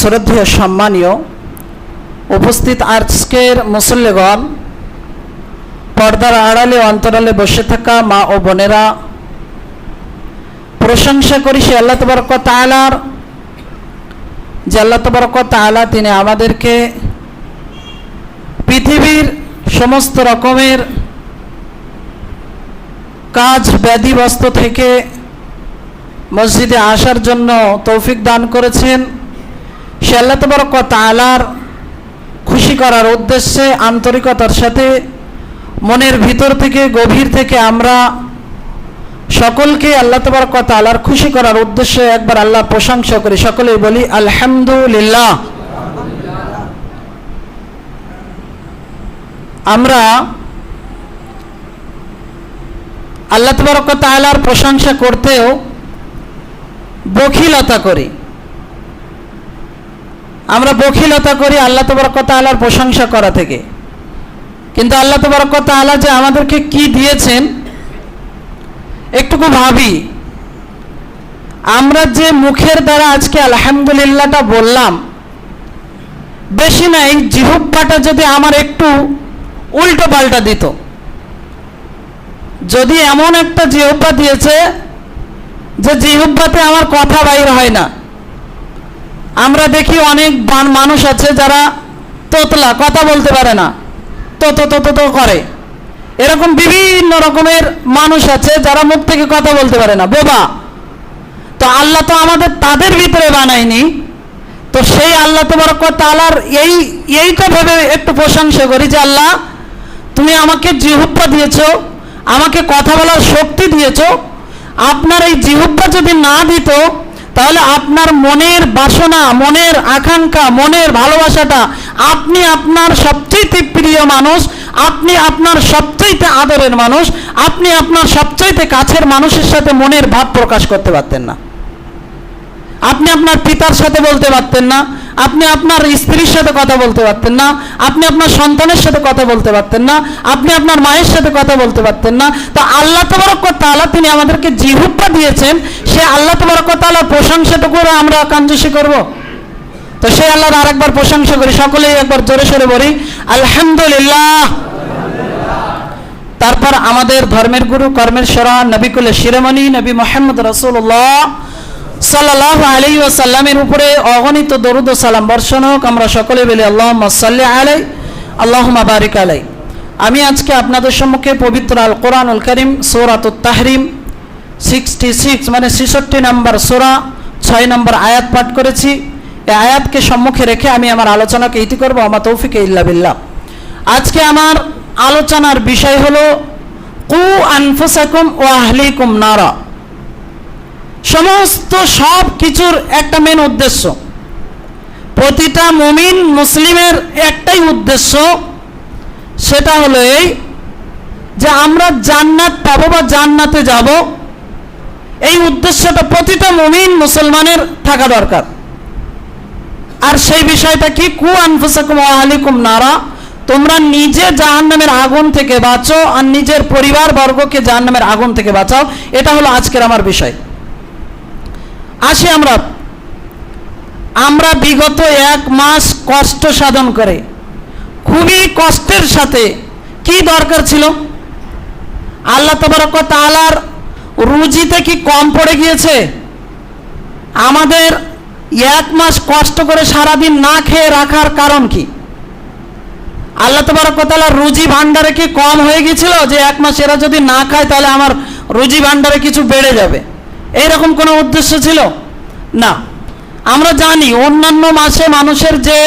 শ্রদ্ধেয় সম্মানীয় উপস্থিত আজকের মুসল্লিগণ, পর্দার আড়ালে অন্তরালে বসে থাকা মা ও বোনেরা, প্রশংসা করি সে আল্লাহ তাবারক ওয়া তাআলার, যে আল্লাহ তাবারক ওয়া তাআলা তিনি আমাদেরকে পৃথিবীর সমস্ত রকমের কাজ ব্যাধিগ্রস্ত থেকে মসজিদে আসার জন্য তৌফিক দান করেছেন। সে আল্লাহ তাবারক ওয়া তাআলার খুশি করার উদ্দেশ্যে আন্তরিকতার সাথে মনের ভিতর থেকে গভীর থেকে আমরা সকলকে আল্লাহ তাবারক ওয়া তাআলার খুশি করার উদ্দেশ্যে একবার আল্লাহর প্রশংসা করি। সকলেই বলি আলহামদুলিল্লাহ। আমরা আল্লাহ তাবারক ওয়া তাআলার প্রশংসা করতেও বখিলতা করি। আমরা বখিলতা করি আল্লাহ তাবারক ওয়া তাআলার প্রশংসা করা থেকে। কিন্তু আল্লাহ তাবারক ওয়া তাআলা যে আমাদেরকে কি দিয়েছেন একটুকু ভাবি। আমরা যে মুখের দ্বারা আজকে আলহামদুলিল্লাহটা বললাম, বেশি নাই জিহ্বাটা যদি আমার একটু উল্টো পাল্টা দিত, যদি এমন একটা জিহ্বা দিয়েছে যে জিহ্বাতে আমার কথা বাইর হয় না। আমরা দেখি অনেক মানুষ আছে যারা তোতলা, কথা বলতে পারে না, তো করে। এরকম বিভিন্ন রকমের মানুষ আছে যারা মুখ থেকে কথা বলতে পারে না, বোবা। তো আল্লাহ তো আমাদের তাদের ভিতরে বানায়নি। তো সেই আল্লাহ তাবারক ওয়া তাআলার এইটা ভেবে একটু প্রশংসা করি যে আল্লাহ তুমি আমাকে জিহ্বা দিয়েছো, আমাকে কথা বলার শক্তি দিয়েছো। আপনার এই জিহ্বা যদি না দিত তাহলে আপনার মনের বাসনা, মনের আকাঙ্ক্ষা, মনের ভালোবাসাটা, আপনি আপনার সবচেয়ে প্রিয় মানুষ, আপনি আপনার সবচেয়ে আদরের মানুষ, আপনি আপনার সবচেয়ে কাছের মানুষের সাথে মনের ভাব প্রকাশ করতে পারতেন না। আপনি আপনার পিতার সাথে বলতে পারতেন না, আপনি আপনার স্ত্রীর সাথে কথা বলতে পারতেন না, আপনি আপনার সন্তানের সাথে কথা বলতে পারতেন না, আপনি আপনার মায়ের সাথে কথা বলতে পারতেন না। তো আল্লাহ তাবারক ওয়া তাআলা তিনি আমাদেরকে জিহ্বা দিয়েছেন, সে আল্লাহ তাবারক ওয়া তাআলার প্রশংসাটা করে আমরা কাঞ্জুসি করব? তো সেই আল্লাহর আরেকবার প্রশংসা করি, সকলেই একবার জোরে সোরে বলি আলহামদুলিল্লাহ। তারপর আমাদের ধর্মের গুরু, কর্মের সেরা, নবী কুলে শিরোমণি নবী মুহাম্মদ রাসূলুল্লাহ সাল্লাল্লাহু আলাইহি ওয়াসাল্লামের উপরে অগণিত দরুদ ও সালাম বর্ষণ হোক। আমরা সকলে বলি আল্লাহুম্মা সাল্লি আলাইহি আল্লাহুম্মা বারিক আলাইহি। আমি আজকে আপনাদের সম্মুখে পবিত্র আল কোরআনুল কারীম সূরাতুত তাহরিম 66 মানে 66 নম্বর সূরা 6 নম্বর আয়াত পাঠ করেছি। এই আয়াতকে সম্মুখে রেখে আমি আমার আলোচনাকে ইতি করব। আমা তৌফিক ইল্লা বিল্লাহ। আজকে আমার আলোচনার বিষয় হলো কু আনফুসাকুম ওয়া আহলিকুম নারা। সমস্ত সব কিছুর একটা মেন উদ্দেশ্য, প্রতিটা মুমিন মুসলিমের একটাই উদ্দেশ্য, সেটা হলো এই যে আমরা জান্নাত পাবো বা জান্নাতে যাব। এই উদ্দেশ্যটা প্রতিটা মুমিন মুসলমানের থাকা দরকার। আর সেই বিষয়টা কি? কু আনফুসাকুম ওয়া আহলিকুম নারা। তোমরা নিজে জাহান্নামের আগুন থেকে বাঁচো আর নিজের পরিবার বর্গকে জাহান্নামের আগুন থেকে বাঁচাও। এটা হলো আজকের আমার বিষয়। আসি আমরা বিগত 1 মাস কষ্ট সাধন করে, খুবই কষ্টের সাথে, কি দরকার ছিল? আল্লাহ তাবারক ওয়া তাআলার রুজিতে কি কম পড়ে গিয়েছে? আমাদের 1 মাস কষ্ট করে সারাদিন না খেয়ে রাখার কারণ কি? আল্লাহ তাবারক ওয়া তাআলার রুজি ভান্ডারে কি কম হয়ে গিয়েছিল যে 1 মাস এরা যদি না খায় তাহলে আমার রুজি ভান্ডারে কিছু বেড়ে যাবে? এইরকম কোনো উদ্দেশ্য ছিল না। আমরা জানি অন্যান্য মাসে মানুষের যে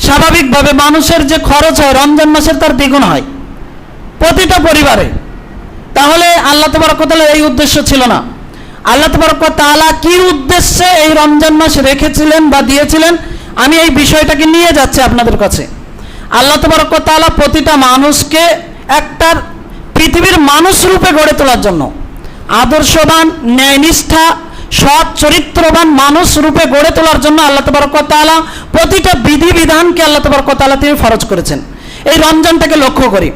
স্বাভাবিকভাবে মানুষের যে খরচ হয় রমজান মাসের তার দ্বিগুণ হয় প্রতিটা পরিবারে। তাহলে আল্লাহ তাবারক ওয়া তাআলার এই উদ্দেশ্য ছিল না। আল্লাহ তাবারক ওয়া তাআলা কি উদ্দেশ্যে এই রমজান মাস রেখেছিলেন বা দিয়েছিলেন, আমি এই বিষয়টাকে নিয়ে যাচ্ছি আপনাদের কাছে। আল্লাহ তাবারক ওয়া তাআলা প্রতিটা মানুষকে একটা পৃথিবীর মানুষ রূপে গড়ে তোলার জন্য, আদর্শবান, ন্যায়নিষ্ঠা, সৎ চরিত্রবান মানুষ রূপে গড়ে তোলার জন্য আল্লাহ তাবারক ওয়া তাআলা প্রতিটা বিধিবিধানকে আল্লাহ তাবারক ওয়া তাআলা তিনি ফরজ করেছেন। এই রমজানটাকে লক্ষ্য করি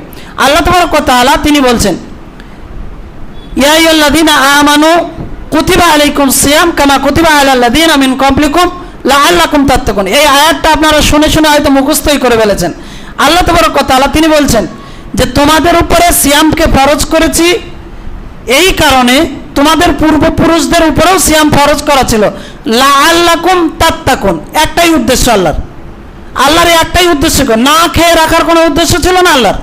আল্লাহ তাবারক ওয়া তাআলা তিনি বলছেন, ইয়া আইয়ুহাল্লাযীনা আমানু কুতিবা আলাইকুমুস সিয়াম কামা কুতিবা আলাল্লাযীনা মিন ক্বাবলিকুম লাআল্লাকুম তাত্তাকুন। এই আয়াতটা আপনারা শুনে শুনে হয়তো মুখস্থই করে ফেলেছেন। আল্লাহ তাবারক ওয়া তাআলা তিনি বলছেন যে তোমাদের উপরে সিয়ামকে ফরজ করেছি এই কারণে তোমাদের পূর্বপুরুষদের উপরেও সিয়াম ফরজ করা ছিল, লাআল্লাকুম তাত্তাকুন। একটাই উদ্দেশ্য আল্লাহর একটাই উদ্দেশ্য, না খেয়ে রাখার কোনো উদ্দেশ্য ছিল না আল্লাহর।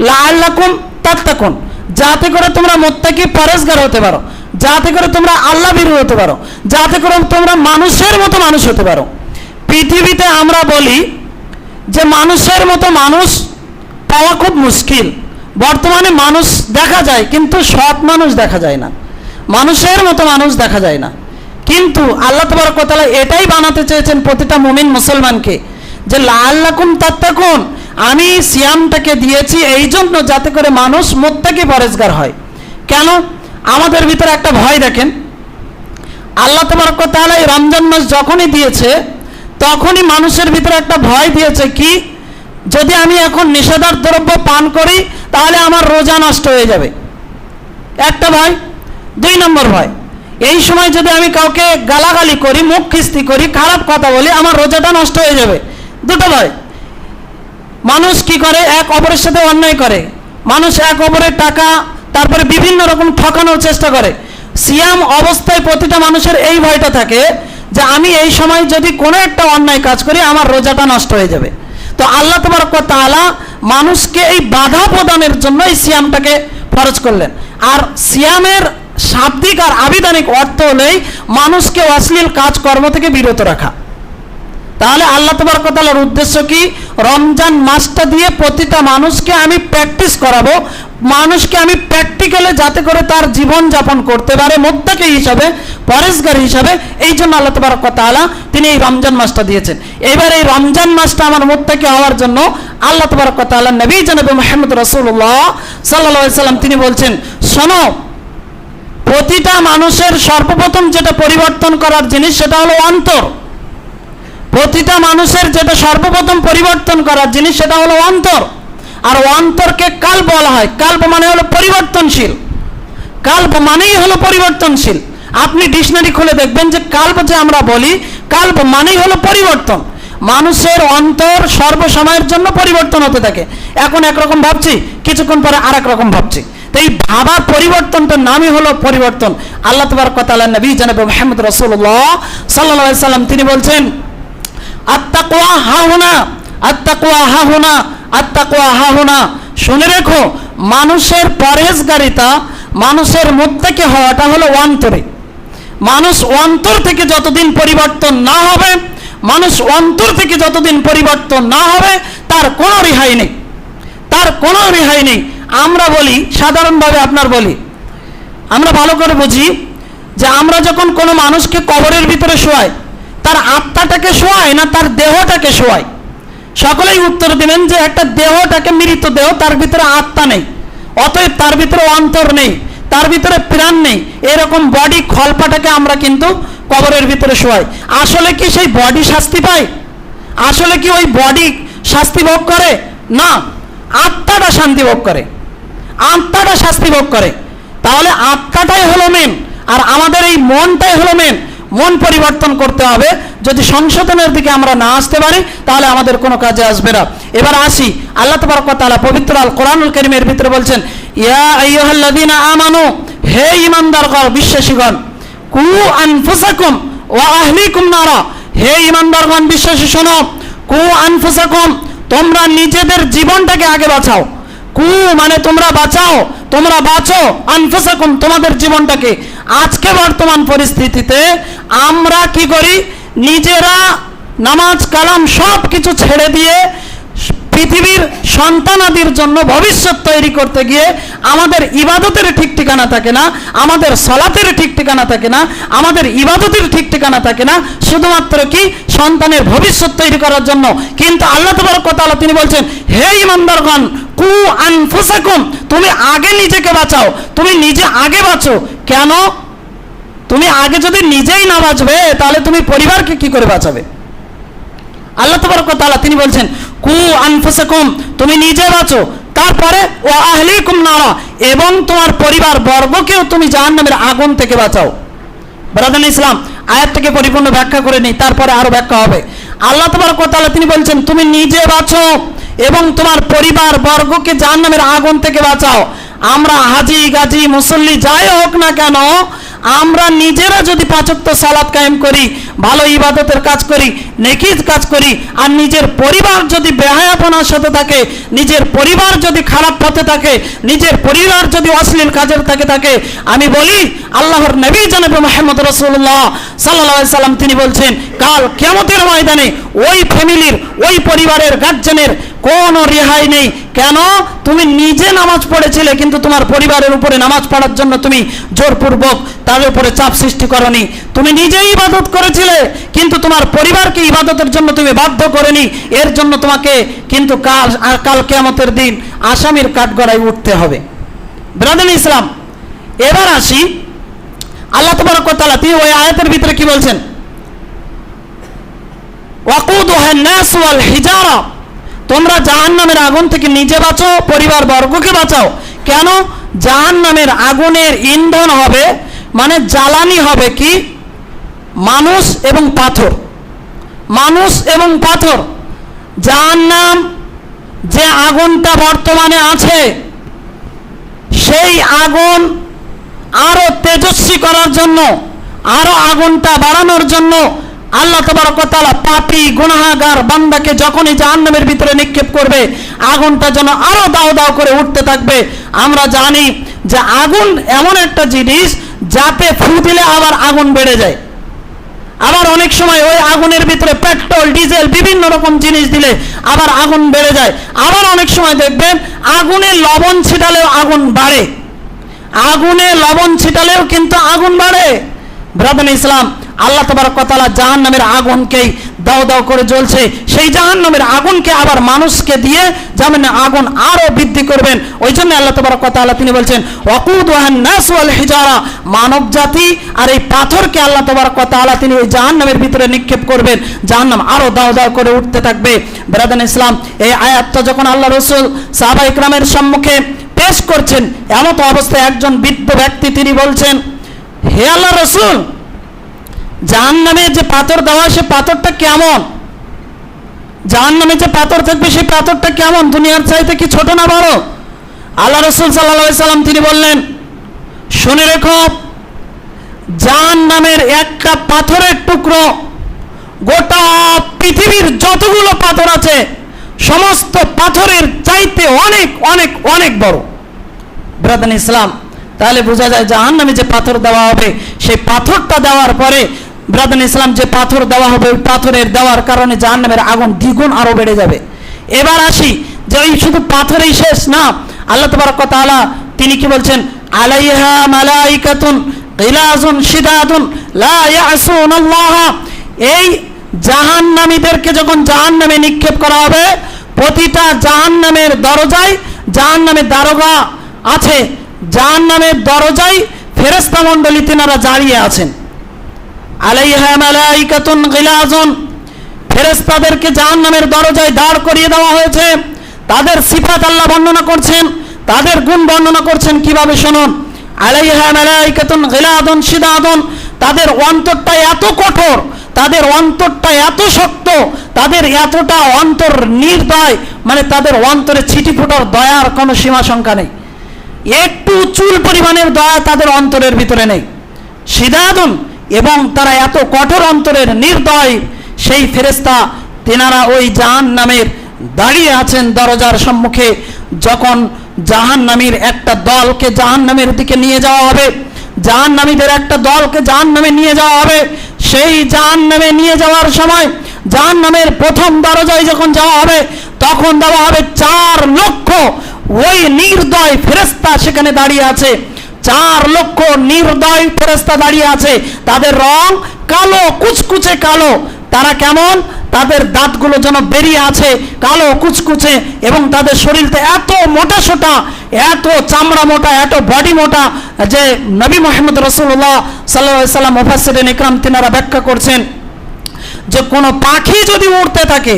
লাআল্লাকুম তাত্তাকুন, যাতে করে তোমরা মুত্তাকি পরেজগার হতে পারো, যাতে করে তোমরা আল্লাহ ভীরু হতে পারো, যাতে করে তোমরা মানুষের মতো মানুষ হতে পারো। পৃথিবীতে আমরা বলি যে মানুষের মতো মানুষ পাওয়া খুব মুশকিল। বর্তমানে মানুষ দেখা যায় কিন্তু সৎ মানুষ দেখা যায় না, মানুষের মতো মানুষ দেখা যায় না। কিন্তু আল্লাহ তাবারক ওয়া তাআলা এটাই বানাতে চেয়েছেন প্রতিটা মুমিন মুসলমানকে, যে লাআল্লাকুম তাত্তাকুন, আমি সিয়ামটাকে দিয়েছি এই জন্য যাতে করে মানুষ মুত্তাকি পরেজগার হয়। কেন? আমাদের ভিতরে একটা ভয় দেখেন, আল্লাহ তাবারক ওয়া তাআলা এই রমজান মাস যখনই দিয়েছে তখনই মানুষের ভিতরে একটা ভয় দিয়েছে, কি যদি আমি এখন নেশাদার দ্রব্য পান করি তাহলে আমার রোজা নষ্ট হয়ে যাবে, একটা ভয়। 2 নম্বর ভয়, এই সময় যদি আমি কাউকে গালাগালি করি, মুখ খিস্তি করি, খারাপ কথা বলি, আমার রোজাটা নষ্ট হয়ে যাবে, 2টো ভয়। মানুষ কি করে? এক অপরের সাথে অন্যায় করে, মানুষ এক অপরের টাকা তারপরে বিভিন্ন রকম ঠকানোর চেষ্টা করে। সিয়াম অবস্থায় প্রতিটা মানুষের এই ভয়টা থাকে যে আমি এই সময় যদি কোনো একটা অন্যায় কাজ করি আমার রোজাটা নষ্ট হয়ে যাবে। তো আল্লাহ তাবারক ওয়া তাআলা মানুষকে এই বাধা প্রদানের জন্য এই সিয়ামটাকে ফরজ করলেন। আর সিয়ামের শাব্দিক আর আবিধানিক অর্থ হলেই মানুষকে অশ্লীল কাজকর্ম থেকে বিরত রাখা। তাহলে আল্লাহ তাবারক ওয়া তাআলার উদ্দেশ্য কি? রমজান মাসটা দিয়ে প্রতিটা মানুষকে আমি প্র্যাকটিস করাবো, মানুষকে আমি প্র্যাকটিক্যালে যাতে করে তার জীবন যাপন করতে পারে মুত্তাকি হিসাবে, পরেজগার হিসাবে। এই জন্য আল্লাহ তাবারক ওয়া তাআলা তিনি এই রমজান মাসটা দিয়েছেন। এবার এই রমজান মাসটা আমার মুত্তাকি হওয়ার জন্য আল্লাহ তাবারক ওয়া তাআলা নবী জনাবে মুহাম্মদ রাসূলুল্লাহ সাল্লাল্লাহু আলাইহি সাল্লাম তিনি বলছেন, শোনো, প্রতিটা মানুষের সর্বপ্রথম যেটা পরিবর্তন করার জিনিস সেটা হলো অন্তর। প্রতিটা মানুষের যেটা সর্বপ্রথম পরিবর্তন করার জিনিস সেটা হলো অন্তর। আর অন্তরকে কাল্ব বলা হয়। কাল্ব মানে হলো পরিবর্তনশীল, কাল্ব মানেই হলো পরিবর্তনশীল। আপনি ডিকশনারি খুলে দেখবেন যে কাল্ব যে আমরা বলি, কাল্ব মানেই হলো পরিবর্তন। মানুষের অন্তর সর্বসময়ের জন্য পরিবর্তন হতে থাকে। এখন একরকম ভাবছি, কিছুক্ষণ পরে আর এক রকম ভাবছি। তো এই ভাবার পরিবর্তনটার নামই হলো পরিবর্তন। আল্লাহ তাবারক ওয়া তাআলা নবী জনাবে মুহাম্মদ রাসূলুল্লাহ সাল্লাল্লাহু আলাইহি সাল্লাম তিনি বলছেন, আত্তাকওয়া হাহুনা, আত্তাকওয়া হাহুনা, আত্তাকওয়া হাহুনা। শুনে রেখো, মানুষের পরহেজগারিতা, মানুষের মুত্তাকি হওয়াটা হলো অন্তরে। মানুষ অন্তর থেকে যতদিন পরিবর্তন না হবে, মানুষ অন্তর থেকে যতদিন পরিবর্তন না হবে তার কোনো রেহাই নেই, তার কোনো রেহাই নেই। আমরা বলি সাধারণভাবে, আপনার বলি, আমরা ভালো করে বুঝি যে আমরা যখন কোনো মানুষকে কবরের ভিতরে শোয়াই, তার আত্মাটাকে শোয়াই না তার দেহটাকে শোয়াই? সকলেই উত্তর দিবেন যে একটা দেহটাকে, মৃত দেহ, তার ভিতরে আত্মা নেই, অতএব তার ভিতরে অন্তর নেই, তার ভিতরে প্রাণ নেই। এরকম বডি খলপাটাকে আমরা কিন্তু কবরের ভিতরে শোয়াই। আসলে কি সেই বডি শাস্তি পায়? আসলে কি ওই বডি শাস্তি ভোগ করে? না, আত্মাটা শান্তি ভোগ করে, আত্মাটা শাস্তি ভোগ করে। তাহলে আত্মাটাই হলো মেন, আর আমাদের এই মনটাই হলো মেন। মন পরিবর্তন করতে হবে। যদি সংশোধনের দিকে আমরা না আসতে পারি তাহলে আমাদের কোনো কাজে আসবে না। এবার আসি, আল্লাহ তাবারক ওয়া তাআলা পবিত্র আল কোরআনুল কারীমের ভিতরে বলছেন, ইয়া আইয়ুহাল্লাযীনা আমানু, হে ঈমানদারগণ, বিশ্বাসীগণ, কু আনফুসাকুম ওয়া আহলিকুম নারা, হে ঈমানদারগণ বিশ্বাসী শোনো, কু আনফুসাকুম, তোমরা নিজেদের জীবনটাকে আগে বাঁচাও। কু মানে তোমরা বাঁচাও, তোমরা বাঁচো, আনফুসাকুম তোমাদের জীবনটাকে। আজকে বর্তমান পরিস্থিতিতে আমরা কি করি? নিজেরা নামাজ কালাম সব কিছু ছেড়ে দিয়ে পৃথিবীর সন্তানাদির জন্য ভবিষ্যৎ তৈরি করতে গিয়ে আমাদের ইবাদতের ঠিক ঠিকানা থাকে না, আমাদের সালাতের ঠিক ঠিকানা থাকে না, আমাদের ইবাদতের ঠিক ঠিকানা থাকে না, শুধুমাত্র কি সন্তানের ভবিষ্যৎ তৈরি করার জন্য। কিন্তু আল্লাহ তাবারক ওয়া তাআলা তিনি বলছেন, হে ঈমানদারগণ, কু আনফুসাকুম, তুমি আগে নিজেকে বাঁচাও, তুমি নিজে আগে বাঁচো। কেন? তুমি আগে যদি নিজেই না বাঁচবে তাহলে তুমি পরিবারকে কি করে বাঁচাবে? আল্লাহ তাবারক ওয়া তাআলা তিনি বলছেন, কু আনফুসাকুম, তুমি নিজে বাঁচো, তারপরে ওয়া আহলিকুম নারা, এবং তোমার পরিবার বর্গকেও তুমি জাহান্নামের আগুন থেকে বাঁচাও। ব্রাদার ইসলাম, আয়াতটাকে পরিপূর্ণ ব্যাখ্যা করে নিই, তারপরে আরো ব্যাখ্যা হবে। আল্লাহ তাবারক ওয়া তাআলা তিনি বলছেন, তুমি নিজে বাঁচো এবং তোমার পরিবার বর্গকে জাহান্নামের আগুন থেকে বাঁচাও। আমরা হাজি গাজী মুসল্লি যাই হোক না কেন, আমরা নিজেরা যদি 5 ওয়াক্ত সালাত কায়েম করি, ভালো ইবাদতের কাজ করি, নেকির কাজ করি, আর নিজের পরিবার যদি বেহায়াপনার সাথে থাকে, নিজের পরিবার যদি খারাপ পথে থাকে, নিজের পরিবার যদি অশ্লীল কাজের থাকে, আমি বলি আল্লাহর নবী জনাবে মুহাম্মদ রাসূলুল্লাহ সাল্লাল্লাহু আলাইহি সাল্লাম তিনি বলছেন, কাল কিয়ামতের ময়দানে ওই ফ্যামিলির, ওই পরিবারের গার্জেনের কোনো রেহাই নেই। কেন? তুমি নিজে নামাজ পড়েছিলে, কিন্তু তোমার পরিবারের উপরে নামাজ পড়ার জন্য তুমি জোরপূর্বক তাদের উপরে চাপ সৃষ্টি করনি। তুমি নিজেই ইবাদত করেছিলে, কিন্তু তোমার পরিবারকে ইবাদতের জন্য তুমি বাধ্য করেনি। এর জন্য তোমাকে কিন্তু কাল কিয়ামতের দিন আসামির কাঠগড়ায় উঠতে হবে। ব্রাদার ইসলাম, এবার আসি আল্লাহ তাবারক ওয়া তাআলা তিনি ওই আয়াতের ভিতরে কি বলছেন? ওয়াকুদুহান নাস ওয়াল হিজারা, তোমরা জাহান্নামের আগুন থেকে নিজে বাঁচো, পরিবার বর্গকে বাঁচাও। কেন? জাহান্নামের আগুনের ইন্ধন হবে, মানে জ্বালানি হবে কি? মানুষ এবং পাথর। মানুষ এবং পাথর। জাহান্নাম যে আগুনটা বর্তমানে আছে, সেই আগুন আরো তেজস্বী করার জন্য, আরো আগুনটা বাড়ানোর জন্য আল্লাহ তাবারক ওয়া তাআলা পাপী গুনাহগার বান্দাকে যখনই জাহান্নামের ভিতরে নিক্ষেপ করবে, আগুনটা যেন আরো দাও দাও করে উঠতে থাকবে। আমরা জানি যে আগুন এমন একটা জিনিস যাতে ফু দিলে আবার আগুন বেড়ে যায়। আবার অনেক সময় ওই আগুনের ভিতরে পেট্রোল, ডিজেল, বিভিন্ন রকম জিনিস দিলে আবার আগুন বেড়ে যায়। আবার অনেক সময় দেখবেন আগুনে লবণ ছিটালেও আগুন বাড়ে। আগুনে লবণ ছিটালেও কিন্তু আগুন বাড়ে। ব্রাদার ইসলাম, আল্লাহ তাবারক ওয়া তাআলা জাহান্নামের আগুনকেই দাও দাও করে জ্বলছে, সেই জাহান্নামের আগুনকে আবার মানুষকে দিয়ে যেমন আগুন আরো বৃদ্ধি করবেন। ওই জন্য আল্লাহ তাবারক ওয়া তাআলা তিনি বলছেন, ওয়াকুদুহান নাস ওয়াল হিজারা, মানব জাতি আর এই পাথরকে আল্লাহ তাবারক ওয়া তাআলা তিনি ওই জাহান্নামের ভিতরে নিক্ষেপ করবেন, জাহান্নাম আরো দাও দাও করে উঠতে থাকবে। ব্রাদার ইসলাম, এই আয়াতটা যখন আল্লাহ রাসূল সাহাবায়ে কেরামের সম্মুখে পেশ করছেন, এমন অবস্থায় একজন বৃদ্ধ ব্যক্তি তিনি বলছেন, হে আল্লাহ রাসূল, জাহান্নামে যে পাথর দেওয়া, সে পাথরটা কেমন? জাহান্নামে যে পাথর থাকবে, সেই পাথরটা কেমন? দুনিয়ার চাইতে কি ছোট না বড়? আল্লাহ রাসূল সাল্লাল্লাহু আলাইহি সাল্লাম তিনি বললেন, শুনে রেখো, জাহান্নামের একটা পাথরের টুকরো গোটা পৃথিবীর যতগুলো পাথর আছে সমস্ত পাথরের চাইতে অনেক অনেক অনেক বড়। ব্রাদার ইসলাম, তাহলে বোঝা যায় জাহান্নামে যে পাথর দেওয়া হবে, সেই পাথরটা দেওয়ার পরে ব্রাদার ইসলাম যে পাথর দেওয়া হবে, ওই পাথরের দেওয়ার কারণে জাহান্নামের আগুন দ্বিগুণ আরো বেড়ে যাবে। এবার আসি যে ওই শুধু পাথরেই শেষ না, আল্লাহ তাবারক ওয়া তাআলা তিনি কি বলছেন, আলাইহা মালাইকাতুন গিলাজুন শিদাদুন লা ইয়াসুনাল্লাহ। এই জাহান্নামীদেরকে যখন জাহান্নামে নিক্ষেপ করা হবে, প্রতিটা জাহান্নামের দরজায় জাহান্নামের দারোগা আছে, জাহান্নামের দরজায় ফেরেশতা মণ্ডলী তিনারা দাঁড়িয়ে আছেন। আলাইহা মালাইকাতুন গিলাজুন, ফেরেশতাদেরকে জাহান্নামের দরজায় দাঁড় করিয়ে দেওয়া হয়েছে। তাদের সিফাত আল্লাহ বর্ণনা করছেন, তাদের গুণ বর্ণনা করছেন কিভাবে শুনুন। আলাইহা মালাইকাতুন গিলাজুন শিদাদুন, তাদের অন্তরটা এত কঠোর, তাদের অন্তরটা এত শক্ত, তাদের এতটা অন্তর নির্দয়, মানে তাদের অন্তরে ছিটি ফোটার দয়ার কোনো সীমা সংখ্যা নেই। একটু চুল পরিমাণের দয়া তাদের অন্তরের ভিতরে নেই। শিদাদুন, এবং তারা এত কঠোর অন্তরের নির্দয়, সেই ফেরেশতা তেনারা ওই জাহান্নামের দাঁড়িয়ে আছেন দরজার সম্মুখে। যখন জাহান্নামীর একটা দলকে জাহান্নামের দিকে নিয়ে যাওয়া হবে, জাহান্নামীদের একটা দলকে জাহান্নামে নিয়ে যাওয়া হবে, সেই জাহান্নামে নিয়ে যাওয়ার সময় জাহান্নামের প্রথম দরজায় যখন যাওয়া হবে, তখন দেওয়া হবে 4 লক্ষ ওই নির্দয় ফেরেশতা সেখানে দাঁড়িয়ে আছে। 4 লক্ষ নির্দয় ফেরেশতা দাঁড়িয়ে আছে। তাদের রং কালো, কুচকুচে কালো। তারা কেমন? তাদের দাঁতগুলো যেন বেরিয়ে আছে, কালো কুচকুচে, এবং তাদের শরীরটা এত মোটা সোটা, এত চামড়া মোটা, এত বডি মোটা, যে নবী মুহাম্মদ রাসূলুল্লাহ সাল্লাল্লাহু আলাইহি সাল্লাম মুফাসসিরিন ইকরাম তিনারা ব্যাখ্যা করছেন যে কোনো পাখি যদি উড়তে থাকে,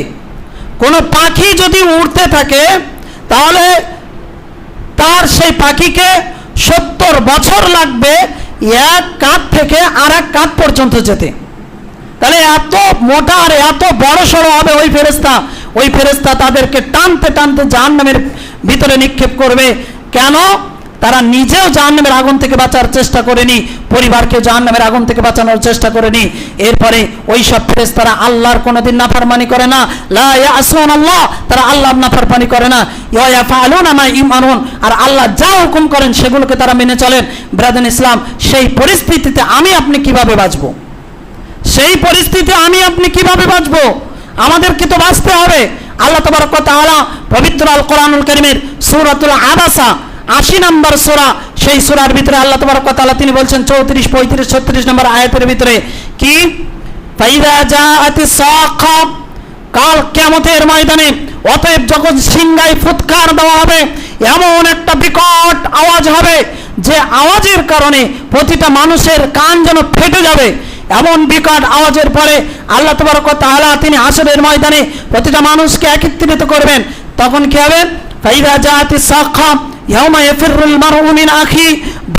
কোনো পাখি যদি উড়তে থাকে, তাহলে তার সেই পাখিকে 70 বছর লাগবে এক কাঁধ থেকে আর এক কাঁধ পর্যন্ত যেতে। তাহলে এত মোটা আর এত বড় সড়ো হবে ওই ফেরেশতা তাদেরকে টানতে টানতে জাহান্নামের ভিতরে নিক্ষেপ করবে। কেন? তারা নিজেও জাহান্নামের আগুন থেকে বাঁচার চেষ্টা করেনি, পরিবারকে জাহান্নামের আগুন থেকে বাঁচানোর চেষ্টা করেনি। এরপরে ওই সব ফেরেশতারা আল্লাহর কোনোদিন নাফরমানি করে না, লা ইয়াসুনাল্লাহ, তারা আল্লাহর নাফরমানি করে না, ইয়াফআলুনা মা ইউমারুন, আর আল্লাহ যা হুকুম করেন সেগুলোকে তারা মেনে চলেন। ব্রাদার ইসলাম, সেই পরিস্থিতিতে আমি আপনি কিভাবে বাঁচবো? সেই পরিস্থিতিতে আমি আপনি কিভাবে বাঁচবো? আমাদেরকে তো বাঁচতে হবে। আল্লাহ তাবারক ওয়া তাআলা পবিত্র আল কোরআনুল কারীমের সূরাতুল আবাসা 80 নম্বর সূরা, সেই সূরার ভিতরে আল্লাহ তাবারক ওয়া তাআলা তিনি বলছেন 34, 35, 36 নম্বর আয়াতের ভিতরে কি, ফাইযা জাআতিস সাখা, কাল কিয়ামতের ময়দানে অতএব যখন সিংহায় ফুৎকার দেওয়া হবে, এমন একটা বিকট আওয়াজ হবে যে আওয়াজের কারণে প্রতিটা মানুষের কান যেন ফেটে যাবে। এমন বিকট আওয়াজের পরে আল্লাহ তাবারক ওয়া তাআলা তিনি হাসরের ময়দানে প্রতিটা মানুষকে একত্রিত করবেন। তখন কি হবে? ফাইযা জাআতিস সাখা ইয়াউমা ইয়াফিরুল মারউ মিন আখি,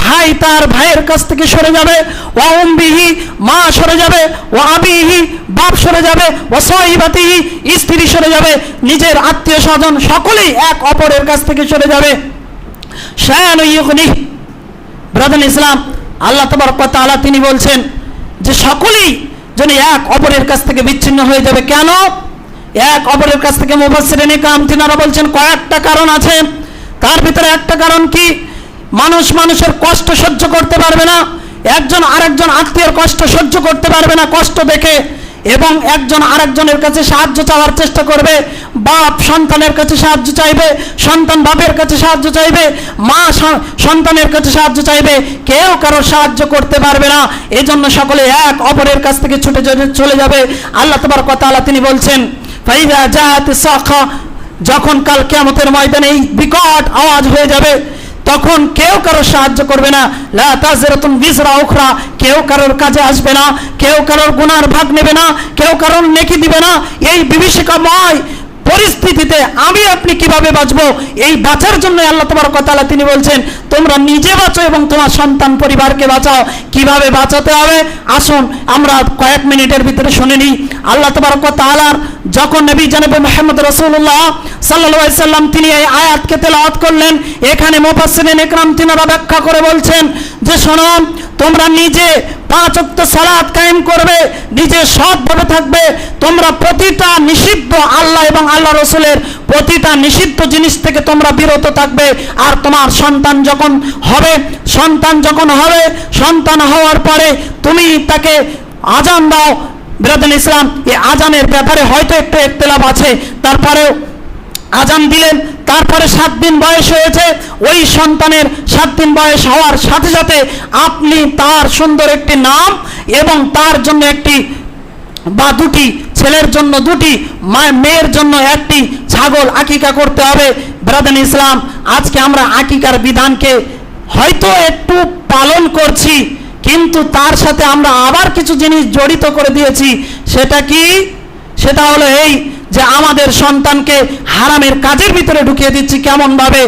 ভাই তার ভাইয়ের কাছ থেকে সরে যাবে, ওয়া উম্মিহি, মা সরে যাবে, ওয়া আবিহি, বাপ সরে যাবে, ওয়া সাহিবাতিহি, স্ত্রী সরে যাবে, নিজের আত্মীয় স্বজন সকলেই এক অপরের কাছ থেকে সরে যাবে। শায়ানু ইউগনি, ব্রাদার ইসলাম, আল্লাহ তাবারক ওয়া তাআলা তিনি বলছেন যে সকলেই যেন এক অপরের কাছ থেকে বিচ্ছিন্ন হয়ে যাবে। কেন এক অপরের কাছ থেকে? মুফাসসিরিন ইকরাম তিনারা বলছেন কয়েকটা কারণ আছে। তার ভিতরে একটা কারণ কি, মানুষের কষ্ট সহ্য করতে পারবে না, একজন আরেকজন আত্মীয়ের কষ্ট সহ্য করতে পারবে না কষ্ট দেখে, এবং একজন আরেকজনের কাছে সাহায্য চাওয়ার চেষ্টা করবে। বাপ সন্তানের কাছে সাহায্য চাইবে, সন্তান বাপের কাছে সাহায্য চাইবে, মা সন্তানের কাছে সাহায্য চাইবে, কেউ কারো সাহায্য করতে পারবে না। এজন্য সকলে এক অপরের কাছ থেকে ছুটে চলে যাবে। আল্লাহ তাবারক ওয়া তাআলা তিনি বলছেন ফাইযা জাআতিস সাখা, যখন কাল কিয়ামতের ময়দানে এই বিকট আওয়াজ হয়ে যাবে, তখন কেউ কারো সাহায্য করবে না। লা তাযরাতুন বিজরা উখরা, কেউ কারোর কাজে আসবে না, কেউ কারোর গুনার ভাগ নেবে না, কেউ কারোর নেকি দিবে না। এই বিভীষিকাময় পরিস্থিতিতে আমি আপনি কিভাবে বাঁচবো? এই বাঁচার জন্য আল্লাহ তাবারক ওয়া তাআলা তিনি বলছেন তোমরা নিজে বাঁচো এবং তোমার সন্তান পরিবারকে বাঁচাও। কিভাবে বাঁচাতে হবে আসুন আমরা কয়েক মিনিটের ভিতরে শুনে নিই। আল্লাহ তাবারক ওয়া তাআলার যখন নবী জনাবে মুহাম্মদ রাসূলুল্লাহ সাল্লাল্লাহু আলাইহি সাল্লাম তিনি এই আয়াতকে তেলাওয়াত করলেন, এখানে মুফাসসিরিন ইকরাম তিনারা ব্যাখ্যা করে বলছেন যে শোনো, তোমরা নিজে 5 ওয়াক্ত সালাত কায়েম করবে, নিজে সৎভাবে থাকবে, তোমরা প্রতিটা নিষিদ্ধ আল্লাহ এবং আল্লাহ রাসূলের প্রতিটা নিষিদ্ধ জিনিস থেকে তোমরা বিরত থাকবে। আর তোমার সন্তান যখন হবে, সন্তান হওয়ার পরে তুমি তাকে আযান দাও। ব্রাদার ইসলাম, এই আযানের ব্যাপারে হয়তো একটু ইখতিলাফ আছে, তারপরেও আযান দিলেন, তারপরে 7 দিন বয়স হয়েছে, ওই সন্তানের 7 দিন বয়স হওয়ার সাথে সাথে আপনি তার সুন্দর একটি নাম এবং তার জন্য একটি বা দুটি, ছেলের জন্য 2টি, মেয়ের জন্য 1টি ছাগল আকিকা করতে হবে। ব্রাদার ইসলাম, আজকে আমরা আকিকার বিধানকে হয়তো একটু পালন করছি, কিন্তু তার সাথে আমরা আবার কিছু জিনিস জড়িত করে দিয়েছি। সেটা কি? সেটা হলো এই যে আমাদের সন্তানকে হারামের কাজের ভিতরে ঢুকিয়ে দিচ্ছি। কেমন ভাবে?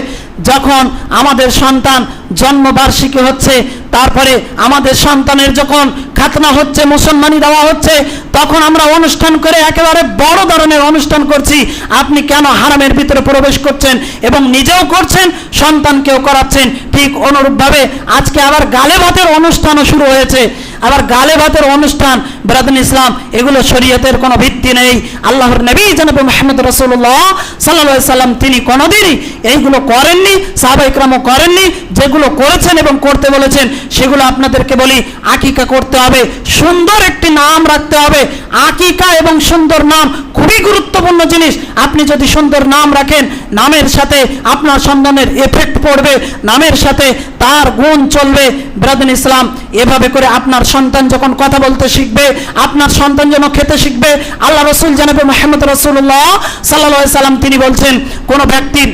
যখন আমাদের সন্তান জন্মবার্ষিকী হচ্ছে, তারপরে আমাদের সন্তানের যখন খাতনা হচ্ছে, মুসলমানি দেওয়া হচ্ছে, তখন আমরা অনুষ্ঠান করে একেবারে বড় ধরনের অনুষ্ঠান করছি। আপনি কেন হারামের ভিতরে প্রবেশ করছেন এবং নিজেও করছেন, সন্তানকেও করাচ্ছেন? ঠিক অনুরূপভাবে আজকে আবার গালে ভাতের অনুষ্ঠানও শুরু হয়েছে। আবার গালে ভাতের অনুষ্ঠান, ব্রাদার ইসলাম, এগুলো শরীয়তের কোনো ভিত্তি নেই। আল্লাহর নবী জনাবে মুহাম্মদ রাসূলুল্লাহ সাল্লাল্লাহু আলাইহি সাল্লাম তিনি কোনোদিনই এইগুলো করেননি, সাহাবা ইকরামও করেননি। যেগুলো করেছেন এবং করতে বলেছেন সেগুলো আপনাদেরকে বলি। আকিকা করতে হবে, সুন্দর একটি নাম রাখতে হবে। আকিকা এবং সুন্দর নাম খুবই গুরুত্বপূর্ণ জিনিস। আপনি যদি সুন্দর নাম রাখেন, নামের সাথে আপনার সন্তানের এফেক্ট পড়বে, নামের সাথে তার গুণ চলবে। ব্রাদার ইসলাম, এভাবে করে আপনার সন্তান যখন কথা বলতে শিখবে, আপনার সন্তান যখন খেতে শিখবে, আল্লাহ রাসূল জনাবে মুহাম্মদ রাসূলুল্লাহ সাল্লাল্লাহু আলাইহি সাল্লাম তিনি বলছেন কোন ব্যক্তির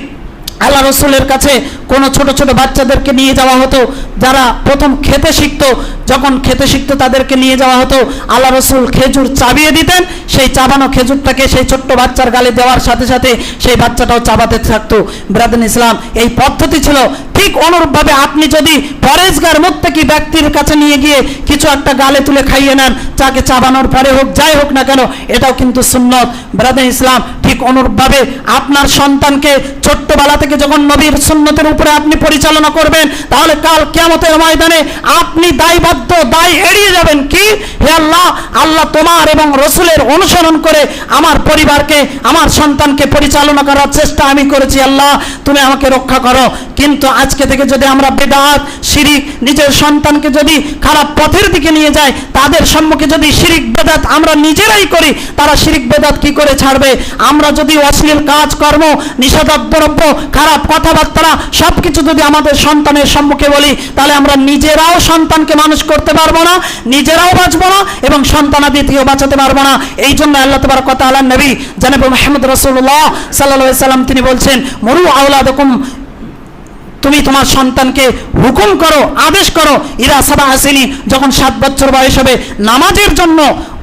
আল্লাহ রসুলের কাছে কোনো ছোট ছোট বাচ্চাদেরকে নিয়ে যাওয়া হতো, যারা প্রথম খেতে শিখতো। যখন খেতে শিখতো তাদেরকে নিয়ে যাওয়া হতো, আল্লাহ রসুল খেজুর চাবিয়ে দিতেন, সেই চাবানো খেজুরটাকে সেই ছোট্ট বাচ্চার গালে দেওয়ার সাথে সাথে সেই বাচ্চাটাও চাবাতে থাকতো। ব্রাদার ইসলাম, এই পদ্ধতি ছিল। ঠিক অনুরূপভাবে আপনি যদি পরেজগার মুত্তাকি ব্যক্তির কাছে নিয়ে গিয়ে কিছু একটা গালে তুলে খাইয়ে নেন, যাকে চাবানোর পরে হোক যাই হোক না কেন, এটাও কিন্তু সুন্নত। ব্রাদার ইসলাম, ঠিক অনুরূপভাবে আপনার সন্তানকে ছোট্টবেলা থেকে যখন নবীর সুন্নতের উপরে আপনি পরিচালনা করবেন, তাহলে কাল কিয়ামতের ময়দানে আপনি দায়বদ্ধ, দায় এড়িয়ে যাবেন। কি, হে আল্লাহ, আল্লাহ তোমার এবং রসুলের অনুসরণ করে আমার পরিবারকে, আমার সন্তানকে পরিচালনা করার চেষ্টা আমি করেছি, আল্লাহ তুমি আমাকে রক্ষা করো। কিন্তু আজকে থেকে যদি আমরা বিদআত, শিরিক, নিজের সন্তানকে যদি খারাপ পথের দিকে নিয়ে যায়, তাদের সম্মুখে যদি শিরিক বেদাত আমরা নিজেরাই করি, তারা শিরিক বেদাত কি করে ছাড়বে? আমরা যদি অশ্লীল কাজ কর্ম, নিষেধাজ্ঞ, খারাপ কথাবার্তা সবকিছু যদি আমাদের সন্তানের সম্মুখে বলি, তাহলে আমরা নিজেরাও সন্তানকে মানুষ করতে পারবো না, নিজেরাও বাঁচবো না এবং সন্তানাদিকেও বাঁচাতে পারবো না। এই জন্য আল্লাহ তাবারক ওয়া তাআলার নবী জনাব মুহাম্মদ রাসূলুল্লাহ সাল্লাল্লাহু আলাইহি সাল্লাম তিনি বলছেন, মুরু আওলাদাকুম, তুমি তোমার সন্তানকে হুকুম করো, আদেশ করো, ইরা সাবা আসিনি, যখন 7 বছর বয়স হবে, নামাজের জন্য,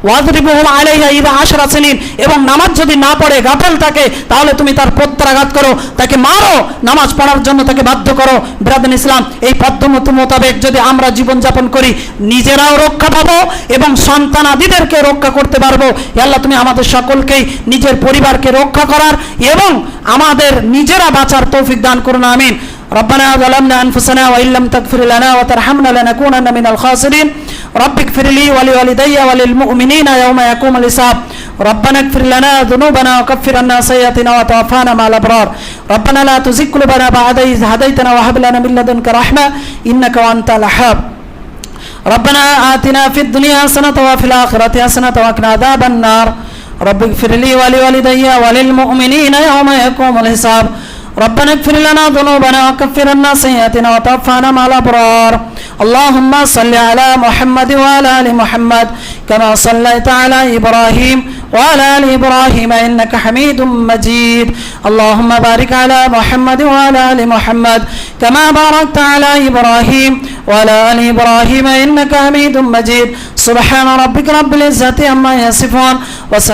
ওয়াজরিবুহুম আলাইহা ইরা 10 সিনিন, এবং নামাজ যদি না পড়ে, গাফেল থাকে, তাহলে তুমি তার প্রত্যাঘাত করো, তাকে মারো, নামাজ পড়ার জন্য তাকে বাধ্য করো। ব্রাদার ইসলাম, এই পদ্ধতি মোতাবেক যদি আমরা জীবনযাপন করি, নিজেরাও রক্ষা পাবো এবং সন্তানাদিদেরকে রক্ষা করতে পারবো। আল্লাহ তুমি আমাদের সকলকেই নিজের পরিবারকে রক্ষা করার এবং আমাদের নিজেরা বাঁচার তৌফিক দান করুন, আমিন। ربنا ظلمنا أنفسنا وإن لم تغفر لنا وترحمنا لنكونن من الخاسرين رب اغفر لي ولوالدي وللمؤمنين يوم يقوم الحساب ربنا اغفر لنا ذنوبنا وكفر عنا سيئاتنا وتوفنا مع الأبرار ربنا لا تزغ قلوبنا بعد إذ هديتنا وهب لنا من لدنك رحمة إنك أنت الوهاب ربنا آتنا في الدنيا حسنة وفي الآخرة حسنة وقنا عذاب النار رب اغفر لي ولوالدي وللمؤمنين يوم يقوم الحساب ربنا اغفر لنا ذنوبنا وكفر عنا سيئاتنا وتوفنا مع الأبرار اللهم صل على محمد وعلى آل محمد كما صليت على إبراهيم وعلى آل إبراهيم إنك حميد مجيد اللهم بارك على محمد وعلى آل محمد كما باركت على إبراهيم وعلى آل إبراهيم إنك حميد مجيد سبحان ربك رب العزة عما يصفون وسلام